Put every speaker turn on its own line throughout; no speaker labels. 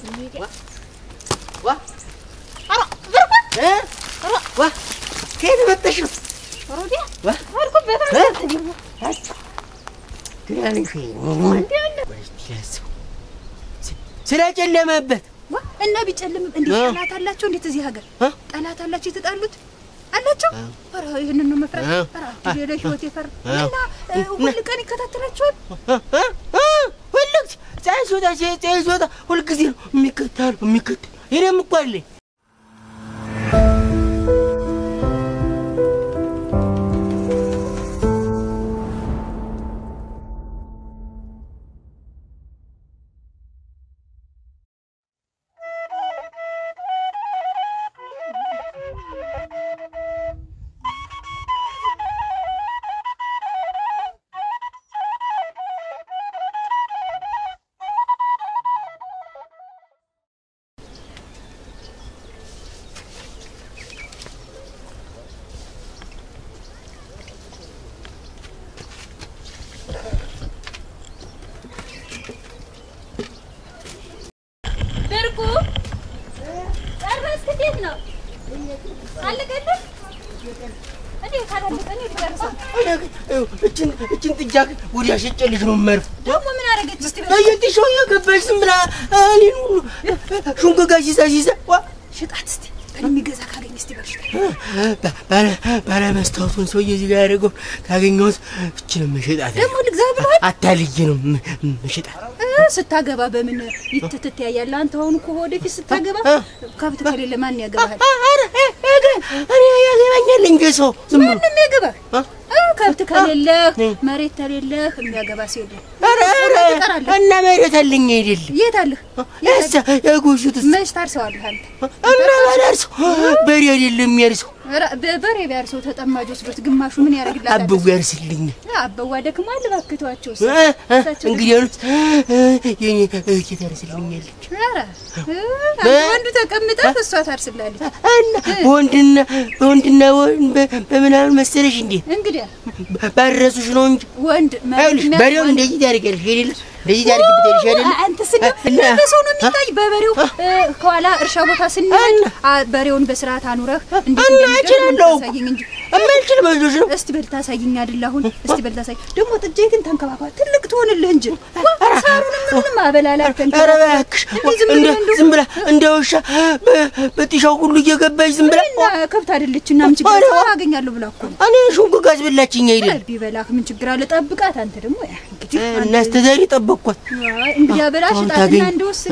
ዋ ዋ ከየት መጣሽ?
ሮዲያ
ዋ
አልኩ በተረፈ
ስለጨለመበት
እና ቢጨልም እንዴት ጠላት አላቸው? እንዴት እዚህ ሀገር ጠላት አላቸው? የተጣሉት አላቸው? ኧረ ይሄንን ነው መፍራት። ኧረ ሌላ ህይወት ይፈር እና ሁሉ ቀን ይከታተላቸዋል።
ሁሉ ፀሐይ ሲወጣ ሁልጊዜ ነው የሚከታተል። ይሄንም እኮ አለኝ። እችን ጥጃ ወዲያ ሸጨልሽ ነው መርፍ
ደግሞ ምን አረገች? እስቲ
በየጥሻው ያገባሽ ዝም ብላ እኔን ሁሉ ሹንገጋ ሲዛ
ሽጣት እስቲ የሚገዛ ካገኘ እስቲ በርሽ
ባለ መስታወቱን ሰውዬ እዚህ ጋር ያደረገው ካገኘሁት እችን መሸጣት
ደግሞ ልግዛ ብለዋል።
አታልዬ ነው መሸጣት።
ስታገባ በምን ይተተያያል? አንተ አሁን እኮ ወደፊት ስታገባ ከብት ከሌለ ማን ያገባሃል?
እኔ ያገባኛል እንጂ ሰው ዝም ብሎ
ምንም ያገባህ ከብት ከሌለ መሬት ከሌለ የሚያገባ ሲል
እና መሬት አለኝ አይደል?
የት አለህ?
እዛ የጎሹት
መች ታርሰዋለህ አንተ?
እና ባላርሰው በሬ አይደለም የሚያርሰው።
በሬ ቢያርሰው ተጠማጅ ወስዶት ግማሹ ምን ያደርግላታል?
አበው ያርስልኝ።
አበው ደክሟል። ባክቷቸው
እንግዲህ አሉት የኔ እህቴ ታርስልኛለች።
ወንዱ ተቀምጠህ እሷ ታርስላለች።
እና በወንድና በምናምን መሰለሽ እንዴ?
እንግዲህ
ባረሱሽ ነው እንጂ
ወንድ
በሬውን እንደዚህ ታደርጊያለሽ አይደል? እንደዚህ ታደርጊብታለሽ አይደል?
አንተስ በሰው ነው የሚታይ። በበሬው ከኋላ እርሻ ቦታ ስንሄድ በሬውን በስርዓት አኑረህ እንዴት እንደምታሳየኝ እንጂ
እማልችል መስሎሽ ነው?
እስቲ በል ታሳየኝ አይደል? አሁን እስቲ በል ታሳይ። ደግሞ ጥጄትን ተንከባከባ ትልቅ ትሆንልህ እንጂ ሳሩንም ምንም አበላላት ተንከባከባ።
ኧረ እባክሽ ዝም ብላ እንደ ውሻ በጥሻው ሁሉ እየገባች ዝም ብላ
ከብት አይደለችና ምን ችግር አገኛለሁ ብላ እኮ
እኔ ሹንኩ ጋዝ በላችኝ አይደል?
ቢበላክ ምን ችግር አለ? ጠብቃት አንተ ደግሞ እንግዲህ
እናስተዛሪ ጠበቅኳት።
እንግዲህ አበላሽ ጣትና እንደወስን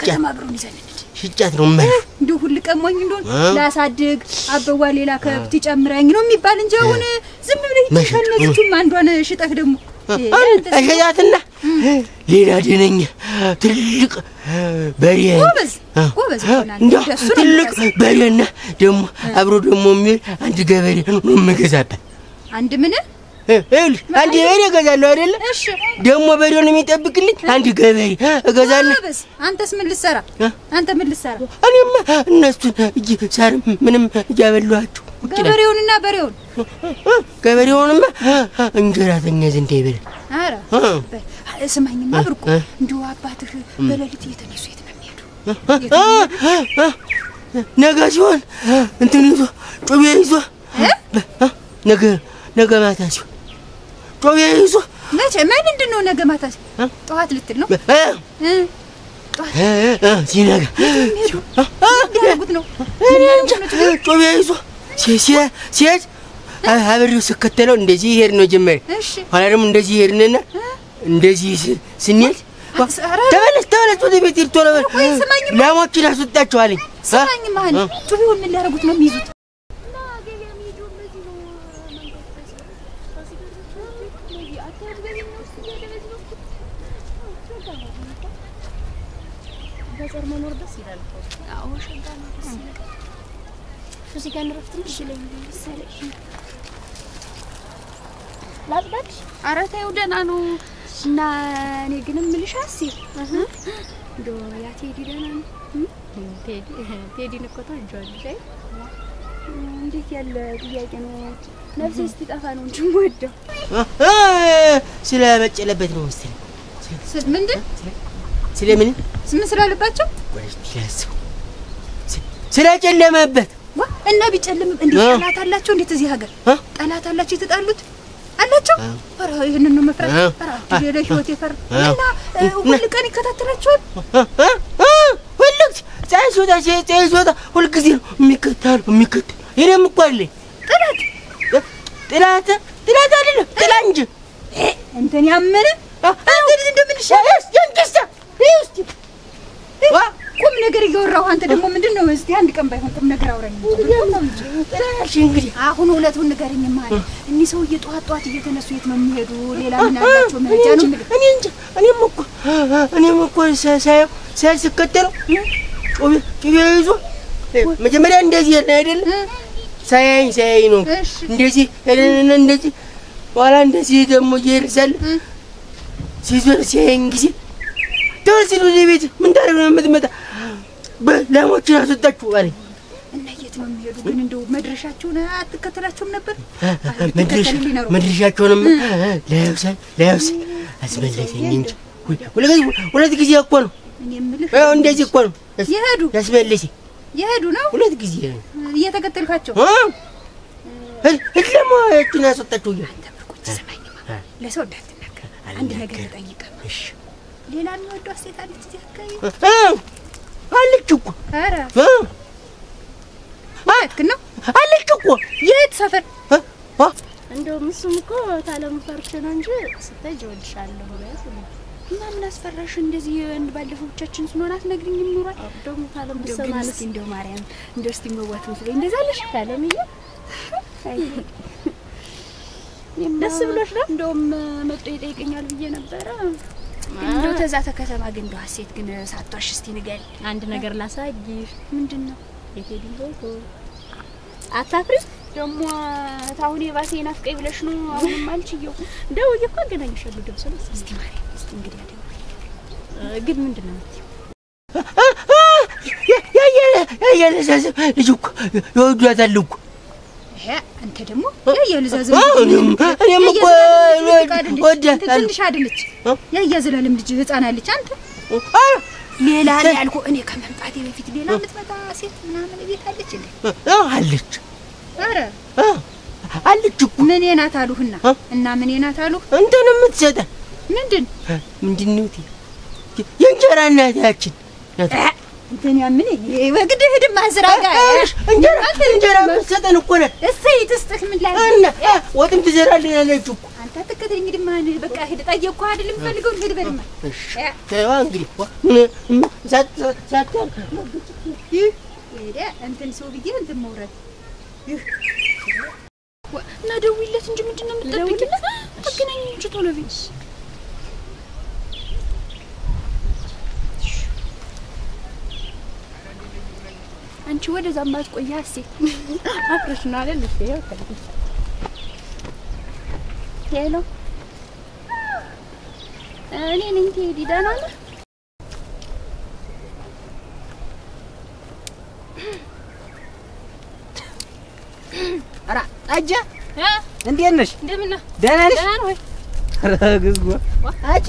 ከተማብሩን ይዘን
ሽጫት ነው ማለት
እንዴ? ሁሉ ቀሞኝ እንደው ላሳድግ አበዋ ሌላ ከብት ይጨምራኝ ነው የሚባል እንጂ አሁን ዝም ብለህ ይተነዝቹም አንዷን ሽጠህ ደግሞ
አሸያትና ሌላ ደነኛ ትልቅ በሬ
ጎበዝ
ትልቅ በሬና ደግሞ አብሮ ደግሞ የሚል አንድ ገበሬ ነው የምገዛበት።
አንድ ምን
ይኸውልሽ አንድ በሬ እገዛለሁ አይደለ?
እሺ
ደግሞ በሬውን የሚጠብቅልኝ አንድ ገበሬ እገዛለሁ።
አንተስ ምን ልትሰራ? አንተ ምን ልትሰራ?
እኔማ እነሱን ሳር ምንም እያበላኋቸው
ገበሬውንና በሬውን
ገበሬውንማ እንጀራተኛ ዘንድ አይበላም።
ኧረ ስማኝማ ብርቁ እንደው አባትህ በሌሊት እየተነሱ የት ነው የሚሄዱ?
ነገ ሲሆን እንትን ይዞ ጩቤ ይዞ ነገ ማታ ሲሆን ጮቤ ይዞ
መቼ ምንድን ነው ነገ ማታ ጠዋት ልትል ነው?
ሲነጋ
ያደርጉት ነው
ጮቤ ይዞ ሲሄድ አብሬው ስከተለው እንደዚህ ይሄድ ነው ጀመረ። ኋላ ደግሞ እንደዚህ ይሄድንና እንደዚህ ስንሄድ ተመለስ ወደ ቤት ሂድ ቶሎ በል ላሞችን አስወጣቸዋለኝ።
ስማኝማ ጮቤውን ምን ሊያደርጉት ነው የሚይዙት? በዘር መኖር ደስ ይላል እኮ። አዎ ሸጋ ነው ደስ ይላል። እዚህ ጋር ነረፍት ትንሽ ይለኝ መሰለሽ። ላጥባሽ? ኧረ ተይው ደህና ነው። እና እኔ ግን እምልሽ አስይ እንደው ያ ቴዲ ደህና ነው? ቴዲን እኮ ታውቂዋለሽ አይደል? እንዴት ያለ ጥያቄ ነው? ነፍሴ ስትጠፋ ነው እንጂ የምወደው
ስለመጨለበት ነው መሰለኝ።
ምንድን
ስለምን
ምን ስላለባቸው
ወይስ ስለጨለመበት
እና ቢጨልም እንዴ ጠላት አላቸው እንዴት እዚህ ሀገር ጠላት አላቸው የተጣሉት አላቸው ኧረ ይሄንን ነው መፍራት ኧረ ለህይወት ይፈር እና ሁሉ ቀን ይከታተላቸዋል ሁሉ ጻይሶታ ሁሉ ጊዜ የሚከታተሉ ይሄም እኮ አለ ጥላት አይደለም ጥላ እንጂ እንትን ያመነ አንተ እንደምንሻለስ ያንከሳ እስቲ ቁም ነገር እያወራሁ አንተ ደግሞ ምንድነው እስቲ አንድ ቀን ባይሆን ቁም ነገር አውራኝ እንግዲህ አሁን ሁለቱን ንገረኝ ማለት እኒ ሰው እየጧጧት እየተነሱ የት ነው የሚሄዱ ሌላ ምን አላቸው መረጃ ነው የምልህ
እኔም እኮ ሳይስከተለው ጩቤ ይዞ መጀመሪያ እንደዚህ ያለ አይደል ሳያይ ነው እንደዚህ እንደዚህ በኋላ እንደዚህ ደግሞ ይርሳል ሲዞር ሲያየኝ ጊዜ ተወስዶ ለቤት ምን ታደርግ ነው የምትመጣ በላሞችን አስወጣችሁ አለኝ
እና የት ነው የሚሄዱ ግን እንደው መድረሻቸውን አትከተላቸውም ነበር
መድረሻቸውንም ለያውስ አስመለሰኝ እንጂ ሁለት ጊዜ እኮ ነው
እኔ የምልህ
እንደዚህ እኮ ነው
ይሄዱ
ያስመለሰኝ
ይሄዱ ነው
ሁለት ጊዜ
እየተከተልካቸው
ለሞ እቺን አስወጣችሁ
አንተ ብርቁት ሰማኝማ ለሰው እንዳትናገር አንድ ነገር ልጠይቅህ እሺ ሌላ የሚወደው ሴት አለች እዚህ አካባቢ
አለች እኮ
ኧረ ነው
አለች እኮ
የት ሰፈር
እንደውም እሱም እኮ ታለም ፈርሽ ነው እንጂ ስታይ ጀወልሻለሁ ማለት ነው
እና ምን አስፈራሽ እንደዚህ ባለፈው ብቻችን ስንሆናት ነግሪኝ እንኖራል
ደግሞ ታለም በሰማንስ
እንደው ማርያም እንደው እስቲ መዋቱን ስለኝ እንደዛ አለሽ
ታለምዬ
ደስ ብሎሽ ነው እንደውም መጥቶ ይጠይቀኛል ብዬ ነበረ እንደው ተዛ ተከተማ ግን እንደው ሀሴት ግን ሳቷሽ እስቲ ንገሪ
አንድ ነገር ላሳይሽ
ምንድነው
የቴዲን ፎቶ አታፍሪ
ደግሞ ታውኔ ባሴ ናፍቀኝ ብለሽ ነው አሁንም አልችየው
ደውዬ እኮ አገናኝሻለሁ ደብሰው
እስቲ ማርያም እስቲ እንግዲህ አይደል
ግን ምንድነው
ያየለዛዝ ልጅ እኮ ይወዷታል እኮ
አንተ ደግሞ ያየለዛዝ
እኔም እኮ ወዳታለሁ
ትንሽ አይደለች ያየዘላለም ልጅ ህፃን አለች አንተ ሌላ ያልኩ እኔ ከመምጣቴ በፊት ሌላ የምትመጣ ሴት ምናምን ቤት አለች እንዴ
አለች
ኧረ
አለች እኮ
ምን ናት አሉህና እና ምን ናት አሉህ
እንትን የምትሰጠን ምንድነው የእንጀራ እናታችን
እንትን ያምን ወግድ ህድም ማዝራጋ
እንጀራ የምትሰጠን እኮ ነው
እሰይ ትስጥህ ምን ላይ
እና ወጥም ትዘራልኝ አለች እኮ
አንተ ተከተለኝ እንግዲህ ማን በቃ ሄድ ጠየቅኩ አይደለም ፈልገው ሄድ በልማ
እሺ ተዋ እንግዲህ ሳት
ይሄ እንትን ሰው ብዬ እንትን መውረድ እና ደውይለት እንጂ ምንድነው የምትጠብቂለት አገናኝ እንጂ ቶሎ ቢስ አንቺ ወደዛ ማትቆያ ሴት
አፍረሽ ነው አይደል እሺ ያው ታዲያ
ሄሎ እኔ ነኝ ቴዲ ደህና ነህ
አራ አጃ እንዴት ነሽ
እንደምን
ደህና ነሽ
ደህና ወይ
ረግዝጓ አቺ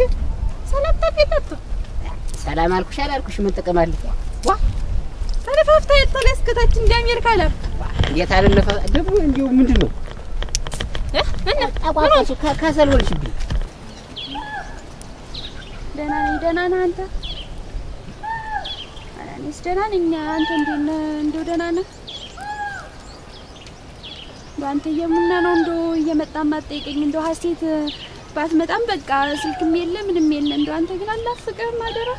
ሰላም ተፈጠጡ
ሰላም አልኩሽ አላልኩሽ ምን ተቀማል
ዋ ተለፋፍታ የተለስከታች እንደ አሜሪካ አላር
እንዴት አለፈ ደግሞ እንዴው ምንድነው
እና
አቋቋሱ ካሰል ወልሽብኝ
ደህና ነህ አንተ እኔስ ደህና ነኝ አንተ እንዴት ነህ እንደው ደህና ነህ ባንተ የምና ነው እንደው እየመጣ ማጠይቀኝ እንደው ሀሴት ባትመጣም በቃ ስልክም የለ ምንም የለ እንደው አንተ ግን አላፍቅህም አደራ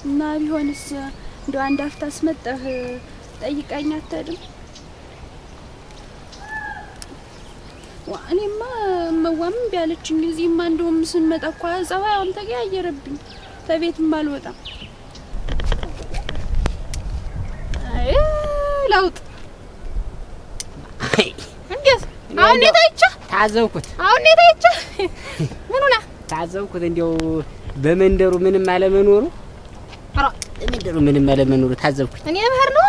እና ቢሆንስ እንደው አንድ አፍታ አስመጣህ ጠይቀኝ አትሄድም እኔማ መዋም ቢያለችኝ እዚህማ እንደውም ስንመጣ እኮ ጸባዩን ተቀያየረብኝ ተቤትም አልወጣም አይ ለውጥ እንዴት አሁን የታይቻ
ታዘብኩት
አሁን የታይቻ ምኑና
ታዘብኩት እንደው በመንደሩ ምንም አለመኖሩ አራ በመንደሩ ምንም አለመኖሩ ታዘብኩት
እኔ ባህር ነው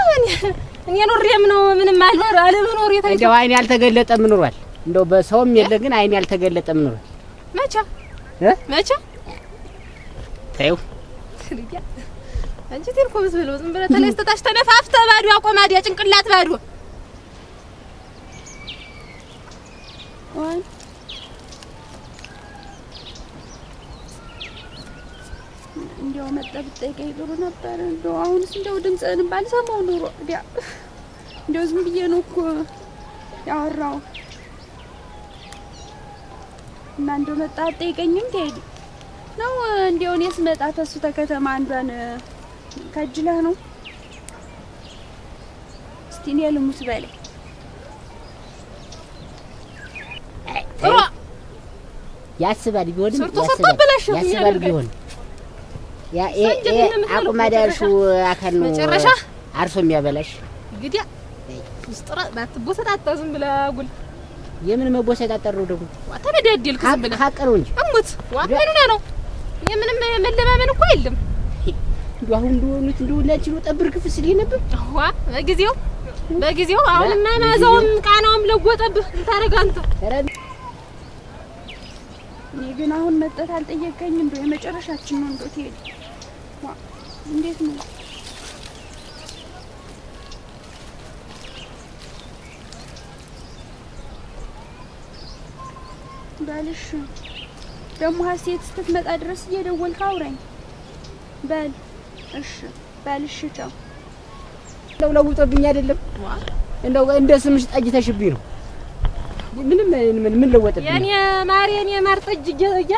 እኔ ኖሬም ነው ምንም አለመኖሩ የታይቻ
እንደው አይን ያልተገለጠ ምኖራል እንደው በሰውም የለ ግን አይን ያልተገለጠ ምኖራል
መቼ
ታዩ
አንቺ ተልኮብስ ብለው ዝም ብለህ ተለስተታሽ ተነፋፍተህ ባዶ አቆማዲያ ጭንቅላት ባዶ
ወይ እንደው መጣብጠቀይ ጥሩ ነበር እንደው አሁንስ እንደው ድምጽህን ባልሰማው ኑሮ እንደው ዝም ብዬ ነው እኮ ያወራው እና እንደው መጣ አትጠይቀኝም ቴዲ ነው እንደው እኔስ መጣ ተሱ ተከተማ አንዷን ከጅለህ ነው እስቲ እኔ ልሙት በለኝ
ያስባል ቢሆንም ያስባል ቢሆን ያ አቁማዳልሹ አካል ነው
መጨረሻ
አርሶ የሚያበላሽ
እንግዲህ ውስጥራ ባትቦሰታታ ዝም ብለህ አጉል
የምን መቦሰታጠር ነው ደግሞ
ተነዳደልክ ዝም ብለህ
ሀቀረው እንጂ
እሙት ዋፈኑ ነው የምንም መለማመን እኮ የለም
እንደው አሁን እንደውላች ነው ጠብር ክፍስ ሊይ ነበር
ዋ በጊዜው አሁንማ ማዛውም ቃናውም ለጎጠብህ እንታረጋንተ
እኔ ግን አሁን መጣት አልጠየቀኝ እንደው የመጨረሻችን ነው እንደው ትሄድ ዋ እንዴት ነው ባልሽ ደሞ ሀሴት ስትመጣ ድረስ እየደወልክ አውራኝ በል እሺ ባልሽ ቻው
ለውጦብኝ አይደለም እንደው እንደ ስምሽ ጠጅ ተሽብኝ ነው ምን ለወጥብኝ
የኔ ማር ጠጅ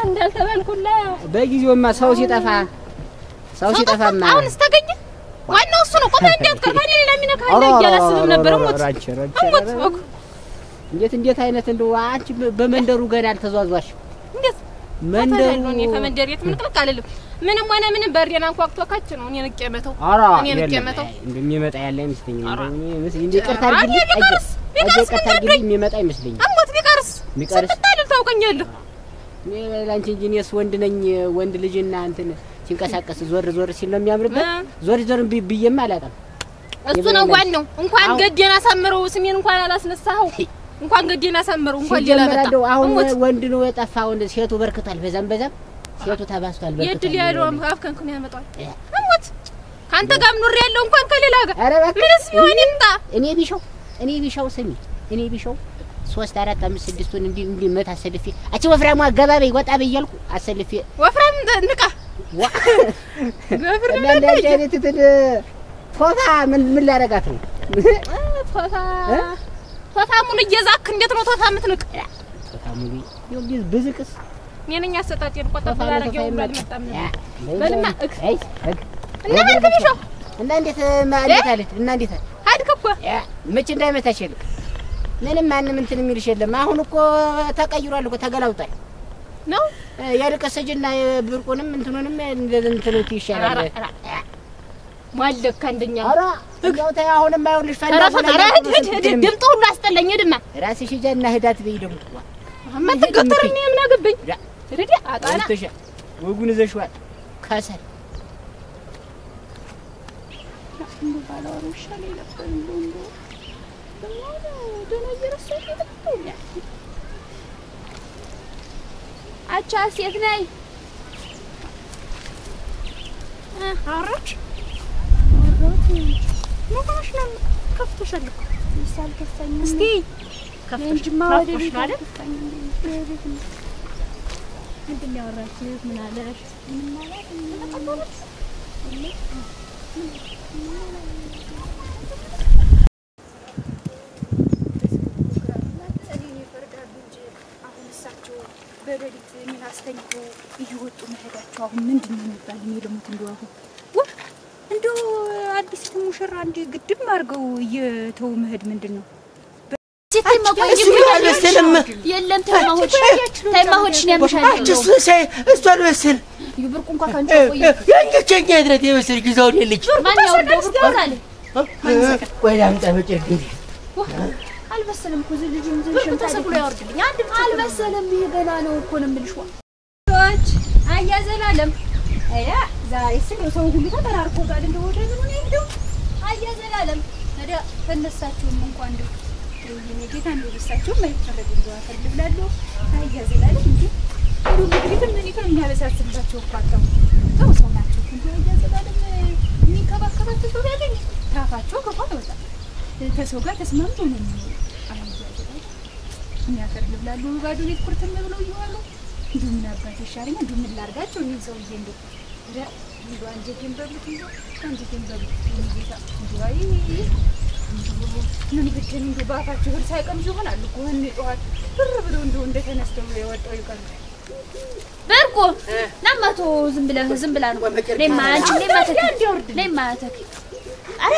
እንዳልተባልኩላ
በጊዜውማ ሰው ሲጠፋማ
አሁን ስተገኘ ዋናው እሱ ነው ቆመ እንዲያትከር ማን ሌላ ሚነካ ያላስብም ነበር ሞት
እንዴት አይነት እንደው አንቺ በመንደሩ ገና አልተዟዟሽ
እንዴት መንደሩ ነው ከመንደር የት ምን ቅልቅ አለልም ምንም ሆነ ምንም በርዴና አንኳክቶ ካች ነው እኔ ንቄ መተው
እንደሚመጣ ያለ አይመስለኝም እንዴ ይቅርታ አድርጊልኝ የሚመጣ አይመስለኝም
አሞት ቢቀርስ ስታልል ታውቀኛለህ
እኔ ላንቺ እንጂ እኔስ ወንድ ነኝ ወንድ ልጅና እንትን ሲንቀሳቀስ ዞር ሲል ነው የሚያምርበት ዞር ብዬማ አላጣም
እሱ ነው ዋናው እንኳን ገዴና ሳምረው ስሜን እንኳን አላስነሳው እንኳን ገዴና ሳምረው እንኳን ሌላ መጣ
አሁን ወንድ ነው የጠፋው እንደ ሴቱ በርክቷል በዛም ሴቱ ተባስቷል በርክቷል
የድል ያለው አፍከን ከነ ያመጣው አሞት ካንተ ጋር ኑር ያለው እንኳን ከሌላ ጋር ምንስ ቢሆን ይምጣ እኔ ቢሻው ስሚ እኔ ቢሻው 3 4 5 6 እንዲ መታ አሰልፌ አቺ ወፍራሙ አገባበይ ወጣ በይልኩ አሰልፌ ወፍራም ንቃ
ገፍር ለለጀሪት ፎታ ምን ላረጋት ነው
ፎታ ሙሉ እየዛክ እንዴት ነው ፎታ የምትንቅ
ፎታ ሙሉ ይኸው ብዝቅስ
የነኛ አሰጣጤን ቆጠብ ላረጋው ባልመጣም በልማ አይ እና አንተሽው
እና እንዴት ማለት አለ እና እንዴት
አድከኩ
መቼ እንዳይመታሽ የለም ምንም ማንም እንትን የሚልሽ የለም አሁን እኮ ተቀይሯል እኮ ተገላውጣል
ነው
ያልቀሰጅና ብርቁንም እንትኑንም እንትኑት ይሻላል
ማለክ አንደኛ
አራ እንደው ታይ አሁንም አይውልሽ
ድምጡ ሁሉ አስጠላኝ ድማ
ራስሽ ጀና ሄዳት በይ ደም
ማተከተርኝ ምን አገበኝ ረዲ አጣና
ወጉን ዘሽዋል ካሰል
እንዴ ባላወሩ ይሻል ነበር እንዴ ደና ይረሳኝ ነበር አቻ ሴት ነይ
አራች ሞታሽ ነው ከፍተሻል እኮ
ይሳል ከፈኝ
እስቲ
ከፍተሽማ ወደ ቤት ከፈኝ
ምንድን ያወራችሁ ምን አለሽ
ምን ማለት በሌሊት ምን አስተኝቶ እየወጡ መሄዳቸው አሁን ምንድን ነው የሚባል የሚለሙት እንደው አሁን እንደው አዲስ ሙሽራ እንደ ግድም አድርገው እየተው መሄድ ምንድን ነው
የለም ተማሆች ነው ያምሻል
እሱ አልበሰል
ይብርቁ እንኳን ካንቺ ቆይ
ያንቺኛ ድረት የበሰል ግዛው ልጅ
ማን ያወርደው ብርቁታል
ወይ ላምጣ በጭርግኝ
አልበሰለም እኮ ልጅም ዝንሽም ተሰቅሎ ያወርድልኝ አንድ አልበሰለም ይሄ ገና ነው እኮ ነው የምልሽ
ሰዎች አያዘላለም አያ ዛሬ ሰው ሁሉ ተጠራርቆታል እንደው ወደ ምን ነው አያዘላለም ታዲያ ተነሳችሁም እንኳን እንደው የኔ ጌታ እንደው ልሳችሁ ማይፈረድ እንደው አፈልብላለሁ አያዘላለም እንዴ
ሳስብላቸው እኮ አጣው ተው ሰው ናቸው እንዴ ያዘላለም የሚከባከባቸው ሰው ያገኝ ታፋቸው ከፋ ወጣ ከሰው ጋር ተስማምቶ ነው የሚያፈር ልብላሉ ባዶ ቤት ቁርጥም ብለው ይዋሉ እንዴ ምን አባት ይሻለኝ እንዴ ምን ላርጋቸው እኔ ሰው ይሄ እንዴ አንጀቴን በሉት አንጀቴን በሉት እንዴ ምን ብቻን እንዴ ባፋቸው ሁሉ ሳይቀምሱ ይሆናል እኮ እኔ ጠዋት ብር ብለው እንደተነስተው የወጣው ይቀር በርቆ ናማቶ ዝም ብላ ነው ለማ አንቺ ለማ ተክ አረ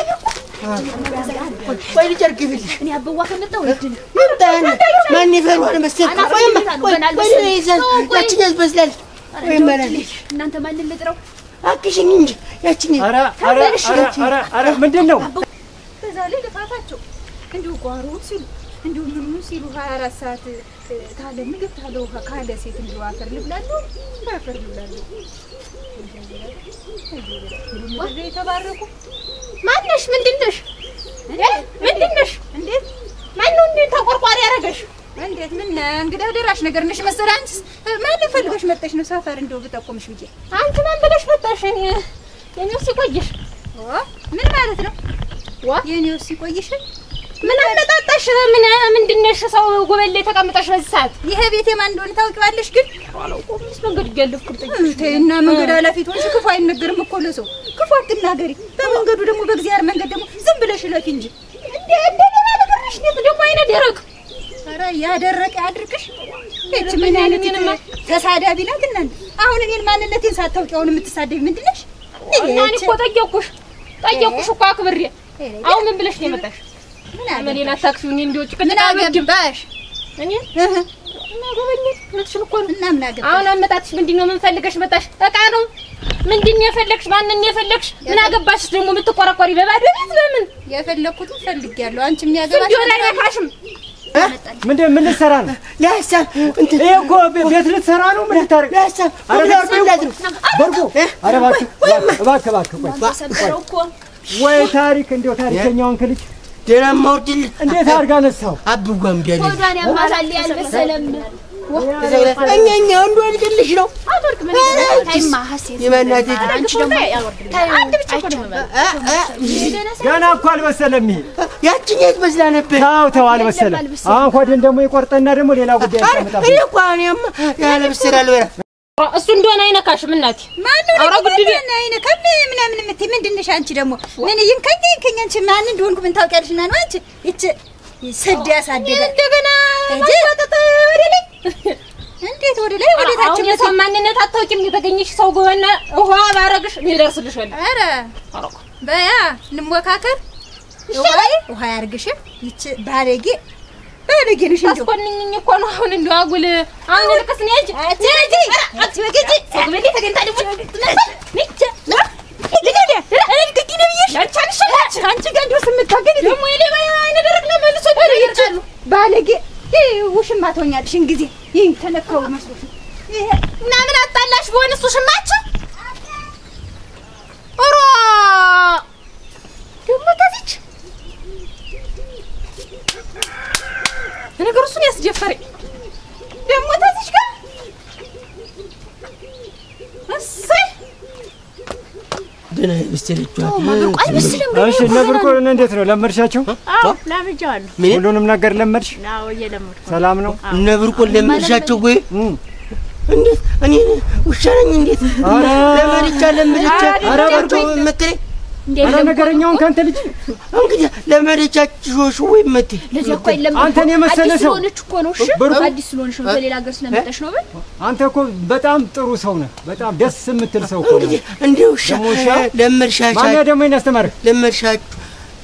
ቆይ ልጨርግልሽ
እኔ አበዋ ከመጣው እድል
ምንጣን ማን ይፈሩን መስጠት ቆይ ይዘን ያቺኛስ በስላል ወይ ማለልሽ
እናንተ ማን ልጥረው
አክሽኝ እንጂ ያቺኝ
አረ ምንድነው
ከዛ ላይ ልፋታቸው እንዲሁ ጓሮ ሲሉ እንዲሁ ምን ሲሉ 24 ሰዓት ታለ ምግብ ታለ ውሃ ካለ ሴት እንዲሁ አፈር ልብላሉ ወደ ተባረኩ ማንነሽ ምንድነሽ እንዴት ማንኑ እንዴ ተቆርቋሪ ያረጋሽ እንዴት ምን እንግዳ ደራሽ ነገር ነሽ መሰለ አንቺስ ማን ፈልገሽ መጣሽ ነው ሰፈር እንደው ብጠቆምሽ ብዬ አንቺ ማን ብለሽ መጣሽ የኔው ሲቆይሽ ምን ማለት ነው የኔው ሲቆይሽ ምን አመጣጣሽ ምንድነሽ ሰው ጎበል ላይ ተቀምጠሽ በዚህ ሰዓት ይሄ ቤት የማን እንደሆነ ታውቂዋለሽ ግን አላውቅምስ መንገድ ይገልፍኩት እና መንገድ አላፊት ወንሽ ክፉ አይነገርም እኮ ለሰው ክፉ አትናገሪ በመንገዱ ደግሞ በእግዚአብሔር መንገድ ደግሞ ዝም ብለሽ ለፊ እንጂ እንደ ለማለሽ ነው ደግሞ አይነ ደረቅ ኧረ ያደረቀ ያድርቅሽ እቺ ምን አይነትማ ተሳዳቢ ናት እናንተ አሁን እኔን ማንነቴን ሳታውቂው የምትሳደቢ ምንድነሽ እኔ እኮ ጠየቅኩሽ እኮ አክብሬ አሁን ምን ብለሽ ነው የመጣሽ ምን አመኔና ታክሲውን እንዲወጭ ከምን አገባሽ እኔ እና ጎበኘት ምንሽን እኮ እና ምን አገባሽ አሁን አመጣጥሽ ምንድነው ምን ፈልገሽ መጣሽ እቃ ነው ምንድነው የፈለግሽ ማንንም የፈለግሽ ምን አገባሽ ደግሞ የምትቆረቆሪ በባዶ ቤት በምን የፈለኩት ፈልጊያለሁ አንቺ የሚያገባሽ እንዴ ላይ ነካሽም
ምን ልትሰራ ነው
ለሐሳብ እንትን
እኮ ቤት ልትሰራ ነው ምን ልታረግ
ለሐሳብ በርጎ
አረ እባክህ ቆይ ወይ ታሪክ እንደው ታሪከኛውን ክልጭ
ደና ማውድል
እንዴት አርጋ ነሳው
አብጓም ቢያለ
ወዳን ያማላል ያልበሰለም
እኛኛ አንዱ አልገልሽ ነው
አትወርቅ ምን ታይማ ሐሴት
የማናት
አንቺ ደግሞ አንድ ብቻ ነው
ገና እኮ አልበሰለም
ያቺኛት መስላ ነበር
ታው አልበሰለም አሁን ሆድን ደግሞ ይቆርጠና ደግሞ ሌላ ጉዳይ ያመጣ
እኔ እኮ እኔማ ያለብስራል በራ
እሱ እንደሆነ አይነካሽም እናቴ
ማን ነው አይነካም ምናምን የምትይ ምንድነሽ አንቺ ደግሞ ምን ይንከኝ አንቺ ማን እንደሆንኩ ምን ታውቂያለሽና ነው አንቺ እቺ ሰድ ያሳደገ እንደገና ወደ ላይ እንዴት ወደ ላይ ወደ ታች
አሁን የሰው ማንነት አታውቂም የተገኘሽ ሰው ጎበና ውሃ ባረግሽ ይደርስልሻል
አረ በያ ልሞካከር ውሃ ያርግሽ ይቺ ባለጌ ነሽ እንዴ
አስቆንኝኝ እኮ ነው አሁን እንደው አጉል አሁን ልቅስ ነኝ አትወጪ አትወጪ ሰግበሌ ተገንታ ደግሞ ነጭ ልገደ እንግዲ ነብይሽ አንቺ ጋር እንደው ስምታገኝ ደግሞ የሌባ አይነ ደረቅ ነው መልሶ ይርጫሉ
ባለጌ ውሽማ ተወኛልሽ እንግዲህ ይሄን ተነካው መስሎሽ ይሄ
እና ምን አጣላሽ በሆነስ ውሽማች ኦሮ ደግሞ ታዚች ነገሩ እሱን ያስጀፈረኝ ደግሞ ታዚች ጋር እሰይ
ደና ይስተልጫው
ማብርቋል መስለም
እሺ ነብርቆ እንዴት ነው ለመርሻቸው
አዎ ለምጃለሁ
ሁሉንም ነገር ለመርሽ
አዎ እየለመድኩ
ሰላም ነው
ነብርቆ ለመርሻቸው ወይ እንዴት እኔ ውሻ ነኝ እንዴት ለመርቻ ኧረ በርጎ መጥሬ
አረ ነገረኛውን ካንተ ልጅ
እንግዲህ ለመደቻችሁ ወይ መጥ
ለዚህ የለም
አንተን የመሰለ ሰው
ስለሆነች እኮ ነው እሺ አዲስ ስለሆነሽ ነው በሌላ ሀገር ስለመጣሽ ነው በል
አንተ እኮ በጣም ጥሩ ሰው ነህ በጣም ደስ የምትል ሰው እኮ
እንግዲህ እንደው ለመርሻቻ
ማን ደግሞ ያስተማር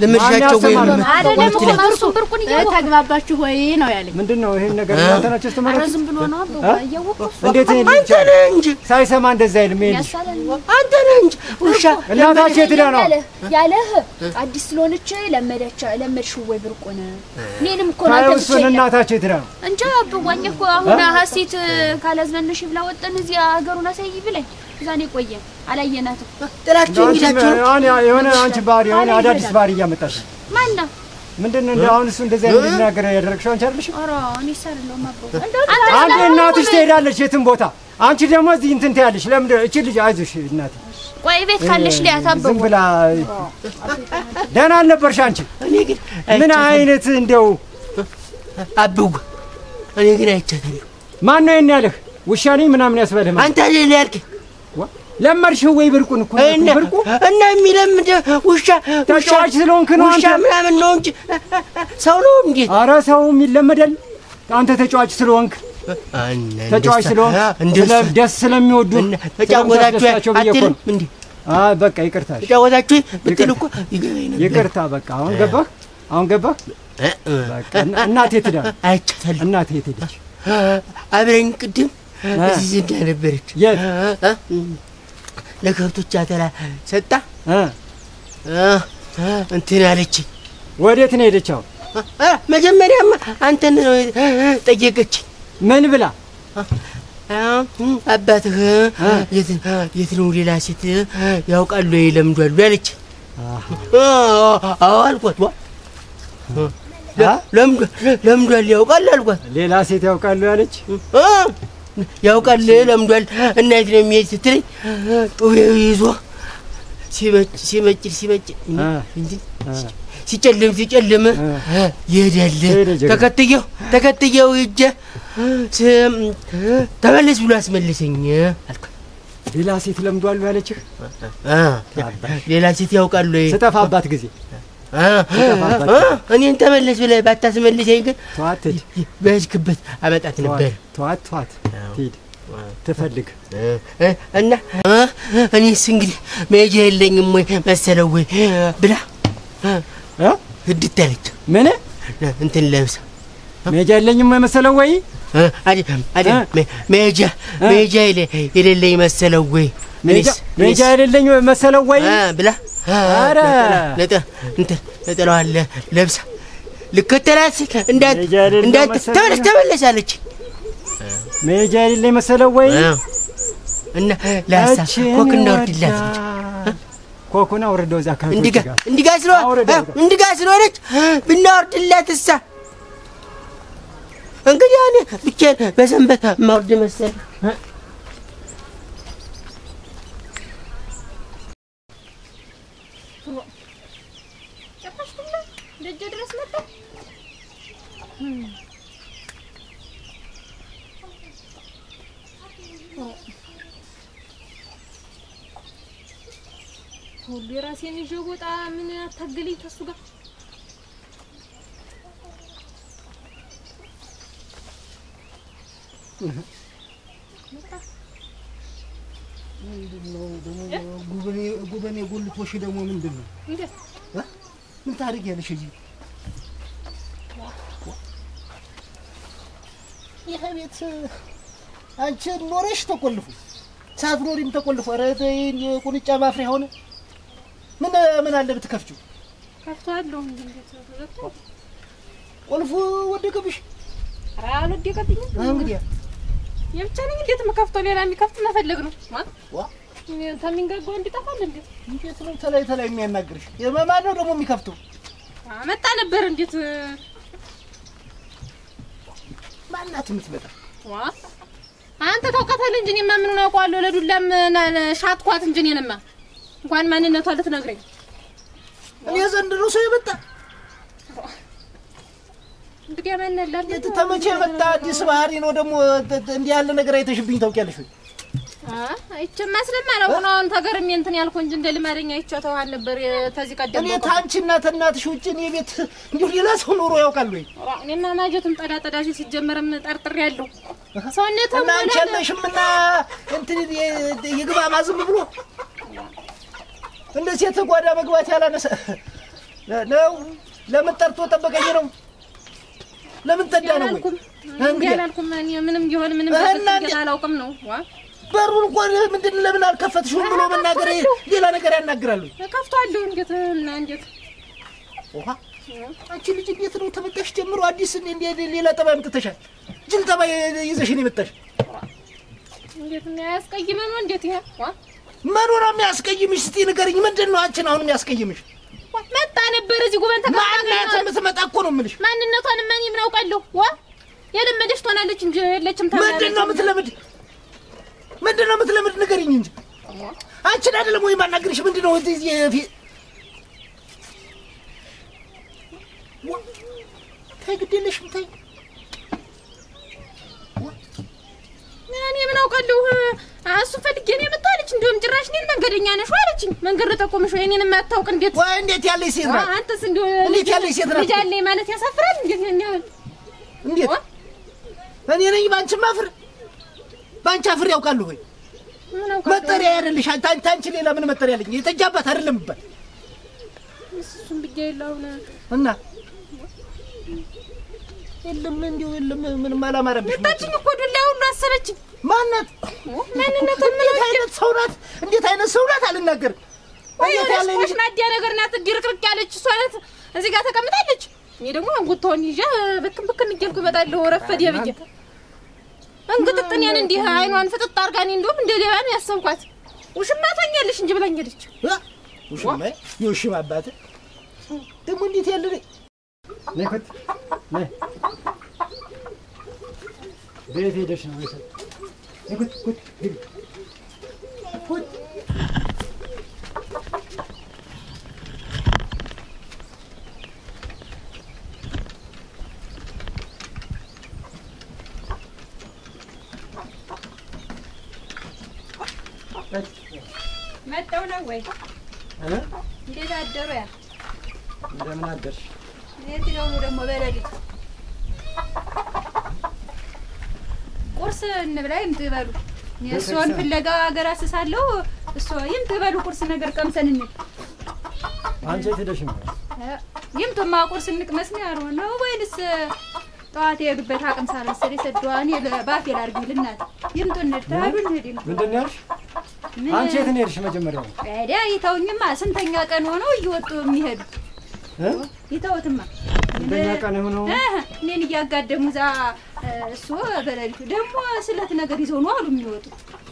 ለመርሻቸው ወይ
አይደለም እኮ ማርሱ ብርቁን ተግባባችሁ ወይ ነው ያለኝ
ምንድነው ይሄን ነገር እናንተ ናችሁ ያስተማራችሁ
ኧረ ዝም ብሎ ነው አያወቁ
እንዴት
አንተ ነህ እንጂ
ሳይሰማ እንደዛ አይልም ይሄን
አንተ ነህ እንጂ ውሻ
እናታችሁ የት ነው
ያለህ አዲስ ስለሆነች ለመድሽ ወይ ብርቁን እኔንም እኮ ነው
አንተ እሱን እናታችሁ የት ነው
እንጃ አብዋኝ እኮ አሁን ሐሴት ካላዝናነሽ ብላ ወጣን እዚህ ሀገሩን አሳይ ብለኝ ዛኔ ቆየ አላየናትም
ጥላችሁ እንግዳችሁ
የሆነ አንቺ ባሪ የሆነ አዳዲስ ባሪ እያመጣሽ
ማንና
ምንድነው እንደ አሁን እሱ እንደዛ እንዲናገር ያደረግሽው አንቺ አይደልሽ?
ኧረ እኔ ሰልለው ማብሮ
አንዴ እናትሽ ትሄዳለች የትም ቦታ አንቺ ደግሞ እዚህ እንትን ትያለሽ። ለምን እቺ ልጅ አይዞሽ እናቴ
ቆይ ቤት ካለሽ ሊያታበው
ዝም ብላ ደህና አልነበርሽ አንቺ
እኔ ግን
ምን አይነት እንደው
አብው እኔ ግን አይቻታለሁ
ማን ነው ያለህ ውሻ ነኝ ምናምን ያስበልህ
አንተ አይደል ያልከኝ
ለመርሽው ወይ ብርቁን እኮ ብርቁ
እና የሚለምድ ውሻ
ተጫዋች ስለሆንክ ነው አንተ
ውሻ ምናምን ነው እንጂ ሰው ነው እንዴ ኧረ
ሰው የሚለመደል አንተ ተጫዋች ስለሆንክ ተጫዋች ስለሆንክ ደስ ስለሚወዱ
ተጫወታችሁ አትልም እንዴ
በቃ ይቅርታ
ተጫወታችሁ ብትል እኮ ይገባኝ ነበር
ይቅርታ በቃ አሁን ገባህ በቃ እናቴ ትዳ
አይቻታለሁ
እናቴ ትዳች
አብረኝ ቅድም እዚህ ዘንድ ነበረች ለከብቶች አተላ ሰጣ እንትን አለች
ወዴት ነው ሄደችው
መጀመሪያማ አንተን ጠየቀች ምን ብላ አባትህ የት ነው ሌላ ሴት ያውቃሉ ይለምዷሉ ያለች አዎ አልኳት ለምዷል ያውቃል አልኳት
ሌላ ሴት ያውቃሉ ያለች
ያውቃል ለምዷል እናት ነው የሚሄድ ስትለኝ ጡቤው ይዞ ሲመጭ እንጂ ሲጨልም ይሄዳል ተከትየው ሂጄ ተመለስ ብሎ አስመለሰኝ አልኳት
ሌላ ሴት ለምዷል ያለችህ
ሌላ ሴት ያውቃሉ
ስጠፋባት ጊዜ
እኔን ተመለስ ብለህ ባታስመልሰኝ ግን
ተዋት
በህክበት አመጣት ነበር
ተዋት ትሄድ ትፈልግ
እና እኔስ እንግዲህ መሄጃ የለኝም ወይ መሰለው ወይ ብላ ህድት አለች
ምን
እንትን ለብሳ
መሄጃ የለኝም ወይ መሰለው ወይ
አይደል መሄጃ የሌለኝ መሰለው ወይ
መሄጃ የሌለኝ መሰለው ወይ
ብላ ኧረ ነጠላዋን ለብሳ ልከተላት ተመለስ አለች
መሄጃ የሌለኝ መሰለው ወይ
እና ላሳ ኮክ እናወርድላት
ኮኩን አውርደው እዛ
እንዲጋ ስለሆነች ብናወርድላትሳ እንግዲህ እኔ ብቻዬን በሰንበት ማውርድ መሰል
ደጀ ድረስ መጣ ሁሉ የራሴን ይዤ ወጣ ምን አታገልኝ ተሱ ጋር
ምንድነው ደግሞ ጉበኔ ጎልቶሽ ደግሞ ምንድነው
እንዴ
ምን ታደርጊያለሽ እዚህ ይሄ ቤት አንቺ ኖረሽ ተቆልፉ ሳትኖሪም ተቆልፉ ኧረ ተይኝ ቁንጫ ማፍሪያ ሆነ ምን አለ ብትከፍቺው
ከፍቷለሁ እንዴት
ቁልፉ ወደቀብሽ
ኧረ አልወደቀብኝም
እንግዲህ
የብቻ ነኝ እንዴት መከፍተው ሌላ የሚከፍት መፈለግ ነው ተሚንጋጋው እንዲጠፋል እንዴት
ነው ተላይ የሚያናግርሽ የማን ነው ደግሞ የሚከፍተው
መጣ ነበር እንዴት
ማናት የምትመጣ
አንተ ታውቃታለህ እንጂ እኔማ ምኑን አውቀዋለሁ ለዱላም ሻጥኳት እንጂ እኔንማ እንኳን ማንነቷ ልትነግረኝ
እኔ ዘንድሮ ሰው ይመጣ
እንግዲህ ማንነላት
ተመቼ መጣ አዲስ ባህሪ ነው ደግሞ እንዲህ ያለ ነገር አይተሽብኝ ታውቂያለሽ
አይቼማ ስለማላውቅ ነው አሁን ተገርሜ እንትን ያልኩ እንጂ እንደ ልማደኛ አይቼው ነበር ተዚህ ቀደም
እኔ ታንቺና ተናትሽ ውጭ እኔ ቤት እንዲሁ ሌላ ሰው ኖሮ ያውቃል ወይ
እኔማ ማጀቱን ጠዳጠዳሽ ሲጀመርም ጠርጥሬያለሁ ሰውነቱም
እና አንቺ ያለሽምና እንትን ይግባ ማዝም ብሎ እንደ ሴት ጓዳ መግባት ያላነሰ ነው ለምን ጠርቶ ጠበቀኝ ነው ለምን ተዳ ነው
እንዴ ያላልኩም እኔ ምንም ይሆን ምንም አላውቅም ነው
በሩን ቆን ምንድን ለምን አልከፈትሽም ብሎ መናገር ሌላ ነገር ያናግራሉ
ከፍቷለሁ እንዴት
ኦሃ አንቺ ልጅ እንዴት ነው ተመጣሽ ጀምሮ አዲስ እንዴ ሌላ ጠባይ ምትተሻል ጅል ጠባይ ይዘሽኝ መጣሽ
እንዴት ነው ያስቀይመን ነው እንዴት ይሄ
ማንወራ የሚያስቀይምሽ እስቲ ንገሪኝ ምንድነው አንቺን አሁን የሚያስቀይምሽ
መጣ ነበር እዚህ ጉበን
ማንናት የምትመጣ እኮ ነው የምልሽ
ማንነቷን ማን ምን አውቃለሁ የለመደሽ ትሆናለች እንጂ የለችም
ምንድነው የምትለምድ ምንድነው የምትለምድ ንገሪኝ እንጂ አንቺን አይደለም ወይ ማናገርሽ ምንድነው እዚህ ታይ ግዴለሽም ታይ
እኔ ምን አውቃለሁ እሱ ፈልጌ ነው የመጣለች እንደውም ጭራሽ እኔን መንገደኛ ነሽ አለችኝ መንገድ ተቆምሽ ወይ እኔን የማታውቅ እንዴት
ወይ እንዴት ያለሽ ሴት ናት
አንተስ እንደው
እንዴት ያለሽ ሴት ናት
ልጅ አለኝ ማለት ያሳፍራል እንዴት
እኔ ነኝ ባንቺ ማፍር ባንቺ አፍር ያውቃለሁ ወይ መጠሪያ አይደልሽ አንቺ ሌላ ምን መጠሪያ አለኝ የተጃባት አይደለም ይባል
እሱም ብቻዬን
እና የለም እንደው የለም ምንም አላማረብሽ
መጣችኝ እኮ ዱላ ሁሉ አሰበችኝ
ማናት እንዴት አይነት ሰው ናት አልናገር
እንዴት ያለኝ ማዲያ ነገር ናት ድርቅርቅ ያለች እሷ ናት እዚህ ጋር ተቀምጣለች እኔ ደግሞ አንጎቷን ይዣ በክም እየልኩ እመጣለሁ ረፈድ የብዬ እንግጥጥኛን እንዲህ አይኗን ፍጥጥ አርጋኔ እንደውም እንደ ሌባ ነው ያሰብኳት ውሽማ ታኛለሽ እንጂ ብላኛለች
ውሽማ የውሽማ አባት ደግሞ እንዴት ያለ
ነይ ኮት ነይ ቤት ሄደሽ ነው ወይስ ነይ ኮት
መጣው ነው ወይ እንዴት አደሩ ያ
እንደምን አደርሽ
የት ነው ደግሞ በሌሊት ቁርስ እንብላ ይምትበሉ የእሱን ፍለጋ ሀገር አስሳለሁ እሱ ይምትበሉ ቁርስ ነገር ቀምሰን እንል
አንቺ ሄደሽ ነው
ይምቱማ ቁርስ እንቅመስ ነው ያለው ነው ወይንስ ጠዋት የግበት አቅም ሳልሰሪ ሰዷን የባፌ ላርግልናት ይምቱን ታዱን ሄዲ
ምንድን ነው ያልሽ አንቺ የት ነው ሄድሽ መጀመሪያው
ታዲያ ይተውኝማ ስንተኛ ቀን ሆነው እየወጡ የሚሄዱ ይተውትማ
ስንተኛ ቀን ሆነው
እኔን እያጋደሙ እዛ እሱ በሌሊቱ ደግሞ ስለት ነገር ይዘው ነው አሉ የሚወጡ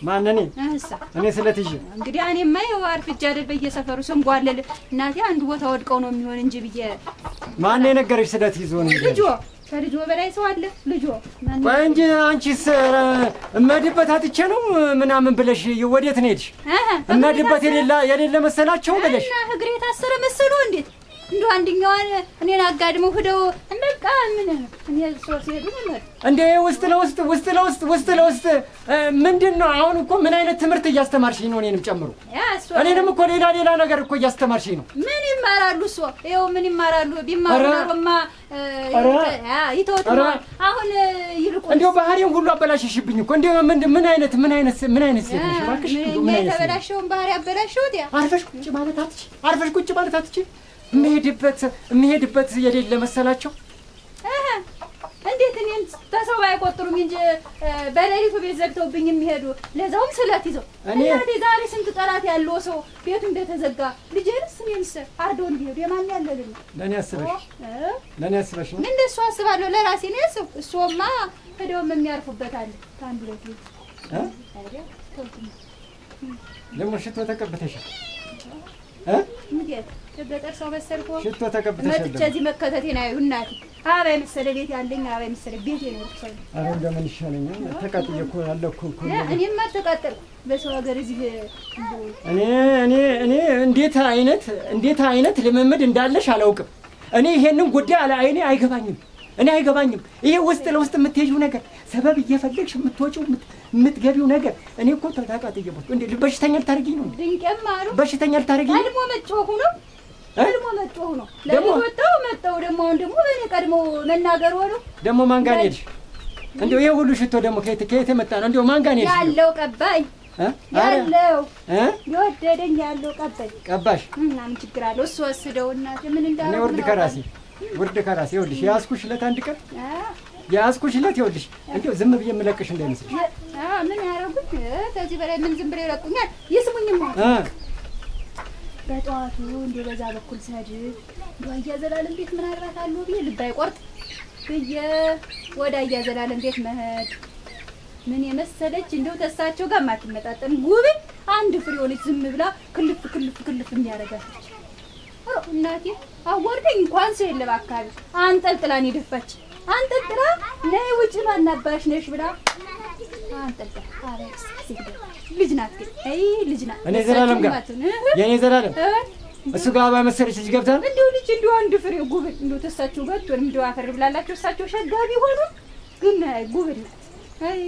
ማን እኔ ስለት ይዤ
እንግዲህ እኔማ ይኸው አርፍጄ አይደል በየሰፈሩ ስንጓለል እናቴ አንድ ቦታ ወድቀው ነው የሚሆን እንጂ ብዬ
ማን የነገረሽ ስለት ይዞ ነው
ልጆ ከልጆ በላይ ሰው አለ ልጆ
ቆይ እንጂ አንቺስ እመድበት አጥቼ ነው ምናምን ብለሽ ወዴት ነው ሄድሽ እመድበት የሌለ መሰላቸው ብለሽ
እና እግሬ ታሰረ መሰሉ እንዴት እንዶ አንደኛዋን እኔን አጋድመው ሄደው በቃ ምን እኔ ሶስ ሄዱ ነው
እንዴ ውስጥ ለውስጥ ምንድነው አሁን እኮ ምን አይነት ትምህርት እያስተማርሽኝ ነው እኔንም ጨምሮ እኔንም እኮ ሌላ ነገር እኮ እያስተማርሽኝ ነው ምን
ይማራሉ እሱ ይኸው ምን ይማራሉ ቢማሩ ነውማ ይተውት አሁን ይልቁ
እንደው ባህሪውን ሁሉ አበላሽሽብኝ እኮ እንደው ምን አይነት ሴት ነሽ እባክሽ
ምን ተበላሽውን ባህሪ አበላሽውት ያ
አርፈሽ ቁጭ ማለት አትችይ የሚሄድበት የሌለ መሰላቸው
እንዴት እኔን ተሰው አይቆጥሩም እንጂ በሌሊቱ ቤት ዘግተውብኝ የሚሄዱ ለዛውም ስለት ይዘው እኔ ዛሬ ስንት ጠላት ያለው ሰው ቤቱ እንደተዘጋ ልጄንስ እኔንስ አርዶ እንዲሄዱ የማን ያለልኝ
ለኔ አስበሽ ነው
እንደሱ አስባለሁ ለራሴ ነው ያሰብ እሱማ ሄደውም የሚያርፉበት አለ ታንዱ ለቱ
ደግሞ ሽቶ ተቀብተሻል
እንዴት ገጠር ሰው መሰልኩ
ሽቶ ተቀብተሻል
መጥቼ እዚህ መከተቴን አዩ እናቴ አባይ መሰለ ቤት ያለኝ አባይ መሰለ ቤት ነው ሰው
አረ እንደምን ይሻለኛል ተቃጥዬ እኮ አለኩ
እኔማ ተቃጠልኩ በሰው ሀገር እዚህ
እኔ እንዴት አይነት ልምምድ እንዳለሽ አላውቅም እኔ ይሄንን ጉዳይ አይኔ አይገባኝም ይሄ ውስጥ ለውስጥ የምትሄጂው ነገር ሰበብ እየፈለግሽ የምትወጪው የምትገቢው ነገር እኔ እኮ ተቃጥዬበት እንዴ በሽተኛ ልታርጊኝ ነው
ድንቄም አሉ
በሽተኛ ልታርጊኝ
አልሞ መጮሁ ነው መጣው ደግሞ በኔ ቀድሞ መናገር ሆኖ
ደግሞ ማን ጋር ሄድሽ እንደው ይሄ ሁሉ ሽቶ ደግሞ ከየት የመጣ ነው እንደው ማን ጋር ሄድሽ
ያለው ቀባይ የወደደኝ ያለው
ቀባሽ
እና ምን ችግር አለው እሱ ወስደው እናቴ ምን እንዳለ
እኔ ውርድ ከራሴ ይኸውልሽ ያዝኩሽ ዕለት አንድ ቀን ያዝኩሽ ዕለት ይኸውልሽ እንደው ዝም ብዬ የምለቅሽ እንዳይመስልሽ
ምን ያረጉኝ ከዚህ በላይ ምን ዝም ብለው ይለቁኛል ይስሙኝማ በጠዋቱ እንደ በዛ በኩል ሰድብ ወያ ዘላለም ቤት ምን አድራታለሁ ብዬ ልብ አይቆርጥ ብዬ ወደ ዘላለም ቤት መሄድ ምን የመሰለች እንደው ተሳቸው ጋር ማትመጣጠን ጉብ አንድ ፍሬ ሆነች ዝም ብላ ክልፍ የሚያረጋች እናቴ አወርደኝ እንኳን ሰው የለም አካባቢ አንጠልጥላን ይደፋች አንጠልጥላ ነይ ውጭ ማናባሽ ነሽ ብላ አንጠልጥላ አረስ ልጅ ናት ግን አይ ልጅ ናት
እኔ ዘላለም ጋር የኔ ዘላለም እሱ ጋር ባመሰለች ልጅ ገብታ
እንደው ልጅ እንደው አንድ ፍሬ ጉብል እንደው ተሳቸው ጋር ወይም እንደው አፈር ብላላችሁ እሳቸው ሸጋቢ ሆኑ ግን ጉብል ናት አይ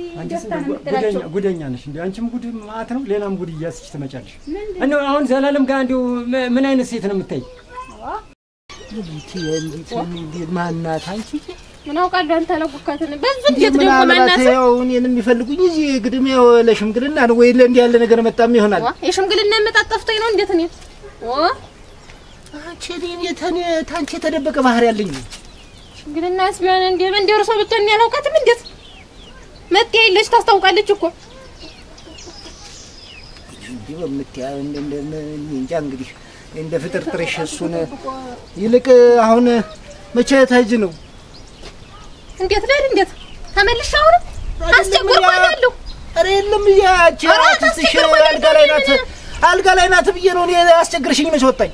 ጉደኛ ነሽ እንዴ አንቺም ጉድ ማት ነው ሌላም ጉድ እያስች ትመጫለሽ እንደው አሁን ዘላለም ጋር እንደው ምን አይነት ሴት ነው የምታይ
ማናት አንቺ
ምን አውቃለሁ አንተ አላውቃትም በዚህ እንዴት ደግሞ ማናት
ያው እኔን የሚፈልጉኝ እዚህ ግድም ያው ለሽምግልና ነው ወይ ለእንዲህ ያለ ነገር መጣም ይሆናል
የሽምግልና መጣጣፍቶኝ ነው እንዴት ነው
አንቺ እኔ ታንቺ ተደበቀ ባህር ያለኝ
ሽምግልናስ ቢሆን እንዴ መንደሩ ሰው ብትሆን ያላውቃትም እንዴት መጥያ ይለሽ ታስታውቃለች እኮ
እንዴ በመጥያ እንጃ እንግዲህ እንደ ፍጥር ጥርሽ እሱን ይልቅ አሁን መቼ ታጅ ነው
እንዴት ላይ እንዴት ተመልሻው ነው አስቸግርኳለሁ
አረ የለም ያቺ አትስሽ አልጋ ላይ ናት ብዬ ነው እኔ አስቸግርሽኝ መች ወጣኝ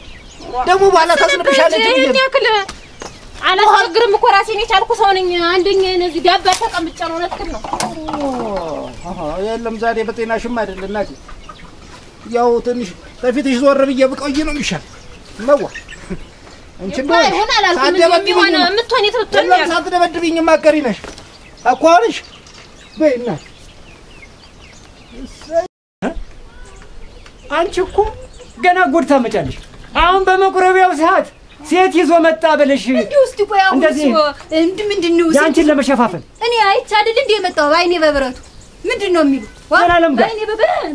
ደግሞ በኋላ ታስነብሻለች ብዬ ያክል አላስቸግርም እኮ ራሴን የቻልኩ ሰው ነኝ አንደኛ እነዚህ ዳባ ተቀምጬ ነው ነጥክል ነው የለም ዛሬ በጤናሽም አይደል እናቴ ያው ትንሽ በፊትሽ ዞር ብዬ ብቆይ ነው ይሻል ነው አንቺ ነው
ይሆን አላልኩም ሆነ ምትሆን የተወተነ
ሳትደበድብኝ ማቀሪ ነሽ አቋርሽ በእና
አንቺ እኮ ገና ጉድ ታመጫለሽ አሁን በመቁረቢያው ሰዓት ሴት ይዞ መጣ ብለሽ
እንዴው እስቲ ቆይ አሁን ምንድነው
ያንቺን ለመሸፋፈል
እኔ አይቻደል እንዴ መጣው ባይኔ በብረቱ ምንድነው የሚሉ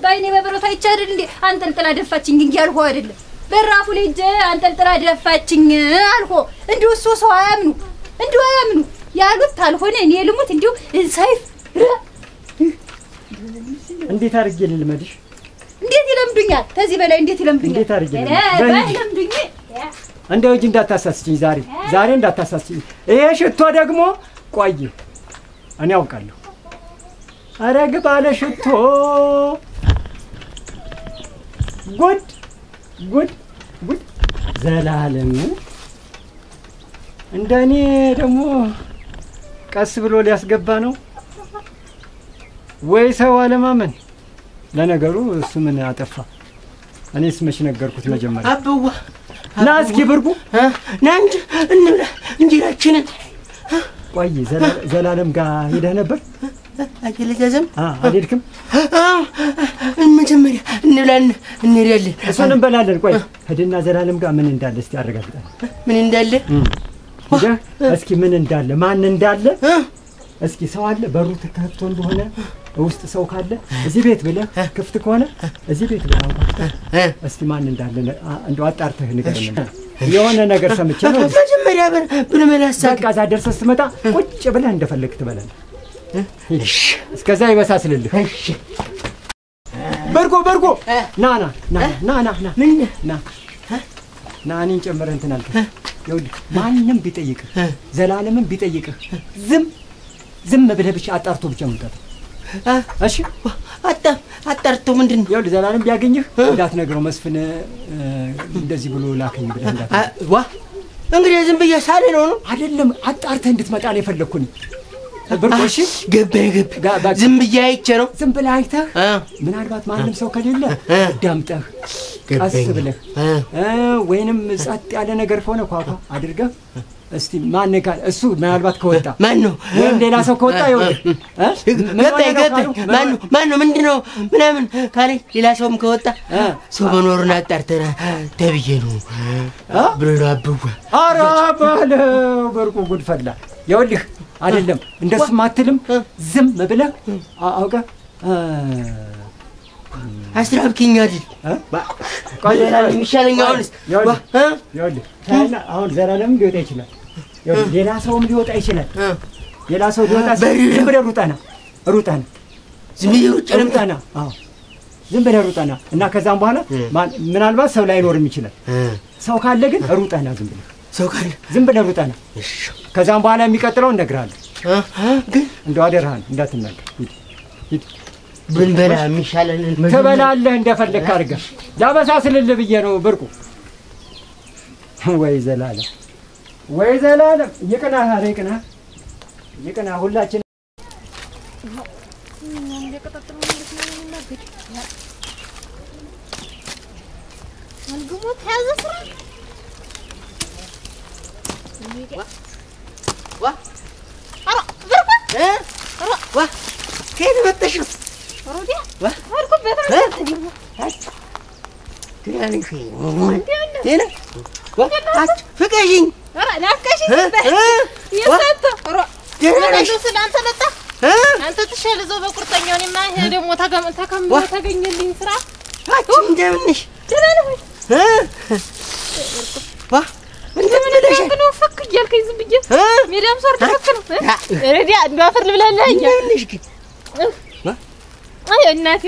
ባይኔ በብረቱ አይቻደል እንዴ አንጠልጥላ ደፋችኝ እንጂ ያልሆ አይደለም በራፉ ላይ እጄ አንጠልጥላ ደፋችኝ አልሆ እንዴው እሱ ሰው አያምኑ ያሉት አልሆነ እኔ ልሙት እንዴው ሰይፍ
እንዴት አድርጌ ልልመድሽ
እንዴት ይለምዱኛል ከዚህ በላይ እንዴት ይለምዱኛል
እንዴት አድርጌ
ይለምዱኝ
እንደው እጅ እንዳታሳስችኝ ዛሬ እንዳታሳስችኝ ይሄ ሽቶ ደግሞ ቆይ እኔ አውቃለሁ አረግ ባለ ሽቶ ጉድ ዘላለም እንደኔ ደግሞ ቀስ ብሎ ሊያስገባ ነው ወይ ሰው አለማመን ለነገሩ እሱ ምን አጠፋ እኔስ መች ነገርኩት መጀመሪያ
አብዋ
ና እስኪ ብርቁ
ና እንብላ እንጀራችንን
ቆይ ዘላለም ጋር ሄደህ ነበር
አጀለዛዘም
አልሄድክም
መጀመሪያ እንብላን እንሄዳለን
እሱን እንበላለን ቆይ ሄድና ዘላለም ጋር ምን እንዳለ እስቲ አረጋግጠን
ምን እንዳለ
እስኪ ምን እንዳለ ማን እንዳለ እስኪ ሰው አለ በሩ ተከፍቶ እንደሆነ ውስጥ ሰው ካለ እዚህ ቤት ብለህ ክፍት ከሆነ እዚህ ቤት ብለህ እስቲ ማን እንዳለ እንደው አጣርተህ ንገረኝ የሆነ ነገር ሰምቼ ነው
መጀመሪያ ብለመላሳ
በቃ እዛ ደርሰህ ስትመጣ ቁጭ ብለህ እንደፈለግህ ትበላለህ እሺ እስከዛ ይበሳስልልህ እሺ በርጎ ና እኔን ጨምረህ እንትን አልከኝ ይኸውልህ ማንም ቢጠይቅህ ዘላለምን ቢጠይቅህ ዝም ብለህ ብቻ አጣርቶ ብቻ መምጣት እሺ
አጣርቶ ምንድነው
ይኸውልህ ዘላለም ቢያገኝህ እንዳትነግረው መስፍን እንደዚህ ብሎ ላከኝ ብለህ እንዳትነግረው
ዋ እንግዲህ ዝም ብዬ ሳለ ነው
አይደለም አጣርተህ እንድትመጣ ነው የፈለኩኝ ብርቆሽ
ገባ ዝም ብዬ አይቼ ነው
ዝም ብለህ አይተህ ምናልባት ማንም ሰው ከሌለ ዳምጠህ ቀስ ብለህ ወይንም ጸጥ ያለ ነገር ከሆነ ኳኳ አድርገህ እስቲ ማን ካለ እሱ ምናልባት ከወጣ
ማን ነው
ወይም ሌላ ሰው ከወጣ ይወጣ
ገባ ማን ነው ምንድነው ምናምን ካለ ሌላ ሰውም ከወጣ ሰው መኖሩን አጣርተና ተብዬ ነው ብሎ አብዋ
ኧረ ባለው በርቁ ጉድ ፈላ ይኸውልህ አይደለም እንደሱ ማትልም ዝም ብለህ አውቀህ
አስራብኪኝ አይደል ቆይ የሚሻለኝ አሁንስ
ይኸውልህ አሁን ዘላለም ሊወጣ ይችላል ሌላ ሰውም ሊወጣ ይችላል ሌላ ሰው ሊወጣ ዝም ብለህ ሩጠና ዝም ብለህ ሩጠና እና ከዛም በኋላ ምናልባት ሰው ላይኖርም ይችላል ሰው ካለ ግን ሩጠና ዝም ብለህ
ሰው ካለ
ዝም ብለህ ሩጠና ከዛም በኋላ የሚቀጥለው እነግርሃለሁ
ግን
እንደው አደረሃን እንዳትናገር ሂድ
ብንበላ የሚሻለን
ትበላለህ እንደፈለግህ አድርገህ ላበሳስልልህ ብዬ ነው ብርቁ ወይ ዘላለም ይቅናህ ሁላችን
አልገሞት ያዘ ስራ
ዋ
አራ ብርቁ
ዋ ከየት መጣሽ ነው?
ሮዲያ
ዋ
አልኩበት ነው
ትያለሽ ቴና ዋ አች ፍቀሽኝ
አራ ናፍቀሽኝ የሰጠ ሮ ደረሽ ስለአንተ መጣ አንተ ተሻለ ዘው በቁርጠኛው እኔማ ይሄ ደግሞ ተከምሮ ተገኘልኝ ስራ
አች እንደምንሽ
ደህና ነው
ዋ እንደምንሽ
ነው ፈክ እያልከኝ ዝም ብዬ ሜዳም ሶር ተፈክ ነው ረዲያ እንደው አፈር ልብላለህ
እንደምንሽ ግን ዋ
አይ እናቴ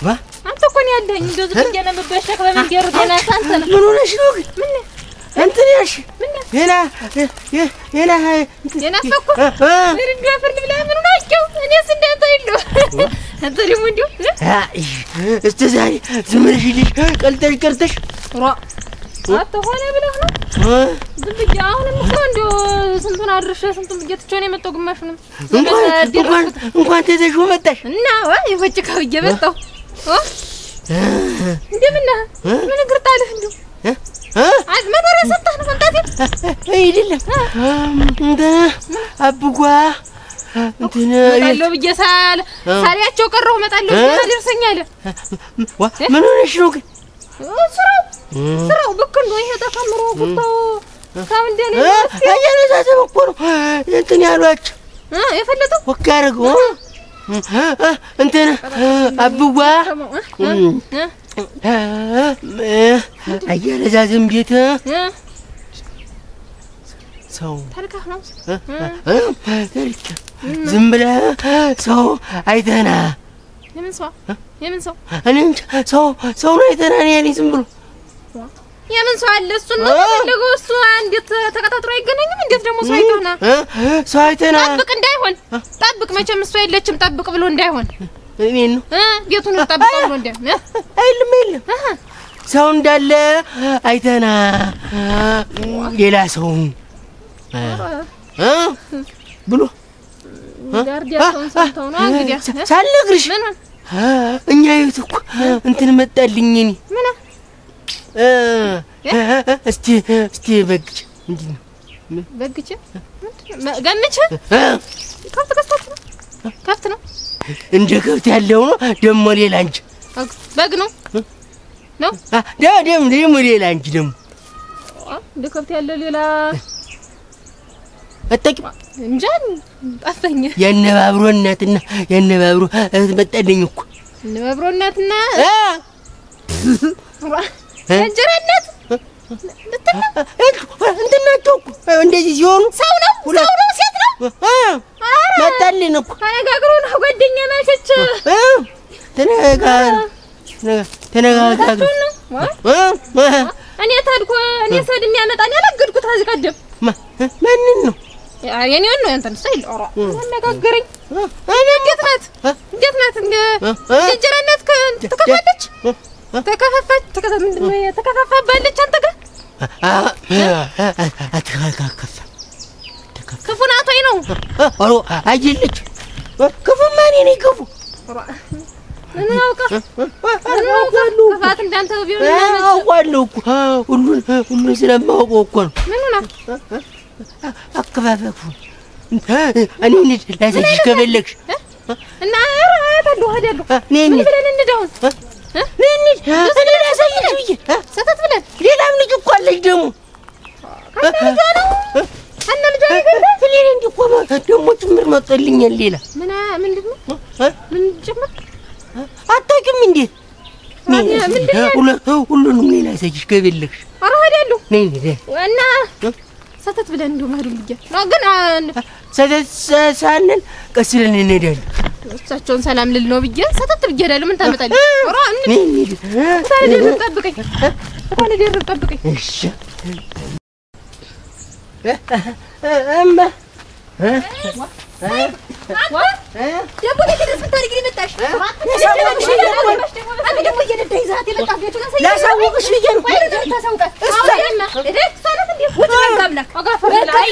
ዋ
አንተ እኮ ነው ያለኝ እንደው ዝም ብዬ ነው የምበሸክ በመንገሩ ደህና አንተ ነው
ምን ሆነሽ ነው ግን
ምን
እንትን ያልሽ ሄና
የናፈኩ እንደው አፈር ልብላለህ ምን ነው አውቄው እኔስ እንዳንተ ይሉ አንተ ደግሞ እንደው
እስቲ ዛሬ ዝም ብለሽ ቀልተሽ
ሮ አትሆነ ብለህ ነው ዝም ብዬ አሁንም እኮ እንደው ስንቱን አድርሼ ስንቱን ብዬ ትቼው ነው የመጣው ግማሹንም
እንኳን ተዘሽው መጣሽ
እና ወይ ይፈጭካው እየመጣው እንደምን ምን ግርጣለህ እንደው መኖሪያ ሰጣህ ነው መምጣቴ
አይደለም እንደ አብጓ እንትን
እመጣለሁ ብዬ ሳልያቸው ቀረሁ እመጣለሁ ብዬ ደርሰኛል
ምን ሆነሽ ነው ግን
ስራው ብክ ነው ይሄ ተከምሮ ጉባው ታው እንደኔ
አያነዛዘብ እኮ ነው እንትን ያሏቸው
የፈለጠው
ወካረገው እንትን አብዋ አያነዛዘብ ቤት ሰው
ታልካህ ነው
ዝም ብለህ ሰው አይተና
የምን ሰው
እኔ ሰው ነው አይተና እኔ ያለኝ ዝም ብሎ
የምን ሰው አለ እሱ ነው ለጎ እሱ እንዴት ተከታትሮ አይገናኝም እንዴት ደግሞ ሰው አይተና
ሰው አይተና
ጠብቅ እንዳይሆን ጠብቅ መቼም እሱ አይለችም ጠብቅ ብሎ እንዳይሆን
እኔን ነው
ቤቱን ጠብቅ ብሎ እንዳይሆን
አይልም ሰው እንዳለ አይተና ሌላ ሰው ብሎ
ጋርዲያውን ሰምተው ነው እንግዲህ
ሳልነግርሽ እኛ ቤት እኮ እንትን መጣልኝ እኔ
ምን
እስቲ በግጭ ምንድን ነው
በግጭ ገምቼ ከብት ነው
እንደ ከብት ያለው ነው ደግሞ ሌላ እንጂ
በግ ነው
ደግሞ ሌላ እንጂ ደግሞ
እንደ ከብት ያለው ሌላ
አጣቂም
እንጃ ጠፋኝ
የነባብሮ እናትና የነባብሮ መጣልኝ እኮ
የነባብሮ እናትና እንጀራ እናት
እንትን ናቸው እኮ እንደዚህ ሲሆኑ
ሰው ነው ሴት ነው
መጣልን እኮ
ተነጋግሮ ነው ጓደኛ ማቸች
ተነጋግሮ
እኔ ታድኩ እኔ ሰድ የሚያመጣኝ አላገድኩት አዚ ቀደም
ማንን ነው
የኔውን ነው ያንተን ስታይል ኦራ ተነጋገረኝ እንዴት ናት እንጀራ እናት ተከፋለች ተከፋባለች አንተ ጋር
አትካካከፈ
ክፉ ናት ወይ ነው
ኦሮ አይልች ክፉ ማን ነው ክፉ
ምን ያውቃ ክፋት እንዳንተ ቢሆን
አውቃለሁ እኮ ሁሉን ስለማውቀው እኮ ነው
ምን ነው
አከፋፈኩ እኔ ላሳይሽ ከፈለግሽ
እና አያታለሁ ሄዳለሁ
ምን
ብለን እንደውን
እኔ ላሳይሽ ብዬ
ሰተት ብለን
ሌላም ልጅ እኮ አለች ደግሞ
አና ልጅ አይገርም
ፍሌን እንዲቆም ደግሞ ጭምር መጥልኛል ሌላ
ምንድን ነው ምን ጭምር
አታውቂም እንዴት ሁሉንም ሌላ ላሳይሽ ከፈለግሽ
ኧረ ሄዳለሁ
ነይ
እና ሰተት ብለን እንደው ማሩ ልጅ ነው ግን
ሰተት ሳንል ቀስ ብለን እንሄዳለን
እሳቸውን ሰላም ልል ነው ብዬ ሰተት ብዬ እሄዳለሁ ምን ታመጣለህ ኧረ እንዴ ጠብቀኝ እሺ
እማ
ደግሞ ለተደስ ምታሪግ ሊመጣሽ አንተ ደግሞ እየነዳ ይዛት የመጣ ቤቱ
ላሳውቅሽ ብዬ ነው
ታሳውቃት አውሪማ እደት ሰላት እንዴ ወጥ ጋምላ አጋፈር ላይ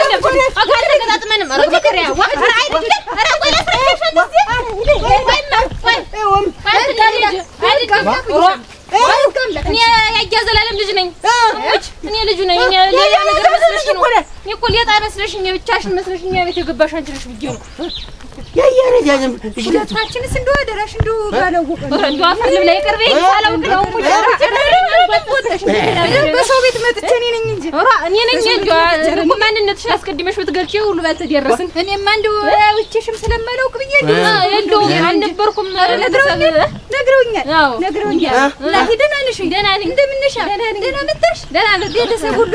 አጋለ ገጣጥመንም አረ መከሪያ ወራ አይደል አረ ቆይ ለፍረሽ እንደዚህ ወይ እኔ ያያዘላለም ልጅ ነኝ። እኔ ልጅ ነኝ። እኔ ሌላ ነገር መስለሽ ነው። እኔ እኮ ሌጣ መስለሽኝ ብቻሽን መስለሽኝ ቤት የገባሽ አንቺ ነሽ ብዬ ነው።
ያያረጃም
እሽለታችንስ እንደው አደራሽ እንደው ባላወቀ
እንደው አፈልም ላይ ቅርቤ ሳላውቅ ነው
በሰው ቤት መጥቼ እኔ ነኝ እንጂ
እኔ ነኝ እንደው ማንነትሽን አስቀድመሽ ብትገልጪ ሁሉ ባልተደረስን።
እኔማ እንደው ውጪሽም ስለማላውቅ ብዬ
እንደው አልነበርኩም።
ነግረውኛል። እናቴ ደህና ነሽ?
ደህና ነኝ።
እንደምን ነሽ? ደህና መጣሽ?
ደህና ነኝ።
ቤተሰብ ሁሉ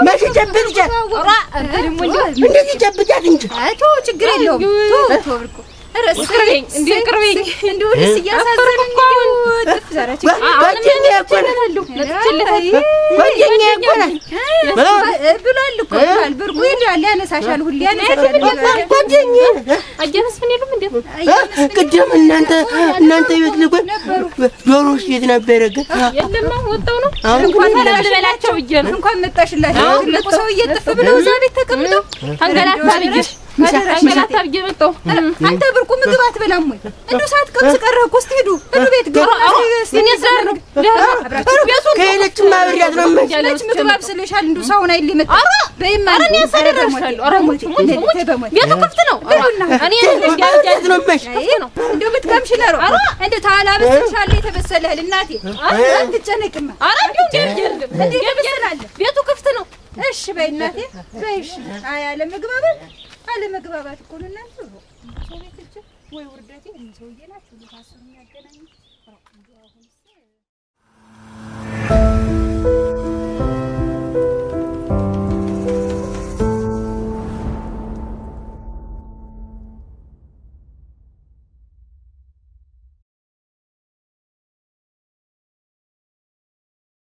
መቼ ጨብጥሻት? እንደዚህ ጨብጫት እንጂ
ቶ ችግር የለውም። ቶ ብርኩ
ቅርቤኝ እንዴ ቅርቤኝ
እንደው ደስ እያሳዘነኝ ጥፍ ዘራች
ጓደኛ እኮ ነው ጓደኛ እኮ ነው
ብሏል እኮ ብሏል። ብርቁ ይላል ያነሳሻል፣ ሁሌ ያነሳሻል።
ጓደኛ
አጀነስ ምን ይሉም እንዴ
ቅድም እናንተ ቤት ልቆይ ዶሮሽ ቤት ነበረ ግን
የለማ ወጣው ነው
እንኳን
ልበላቸው ብዬ ነው።
እንኳን መጣሽላችሁ። ትልቁ ሰውዬ ጥፍ ብለው እዛ ቤት ተቀምጠው
አንገላታ ብዬ መጣሁ።
አንተ ብርቁ ምግብ አትበላም ወይ? እንደው ሰዓት ቀምስ ቀረህ እኮ። እስቲ ሂዱ ቤት ገባ።
እኔ ስራ ነው
ከሄደችማ አብሬያት ነው
ያለች ምግብ አብስለሻል። እንደው ሰውን አይል ይመጣ በይማ
እኔ ያሳደረሻለሁ። ቤቱ ክፍት ነው። እኔ
እንዴት ነው መሽ
እንደው ብትቀምሽ ለሮ እንደ ታላ በስልሻለሁ የተበሰለህል እናቴ አትጨነቅማ።
ቤቱ ክፍት ነው።
እሺ በይ እናቴ በይ። እሺ አይ አለመግባባት እኮ ነው እናንተ ሰው ቤት ወይ ውርደቴ ሰውዬ ናችሁ ልታስሩ የሚያገናኙ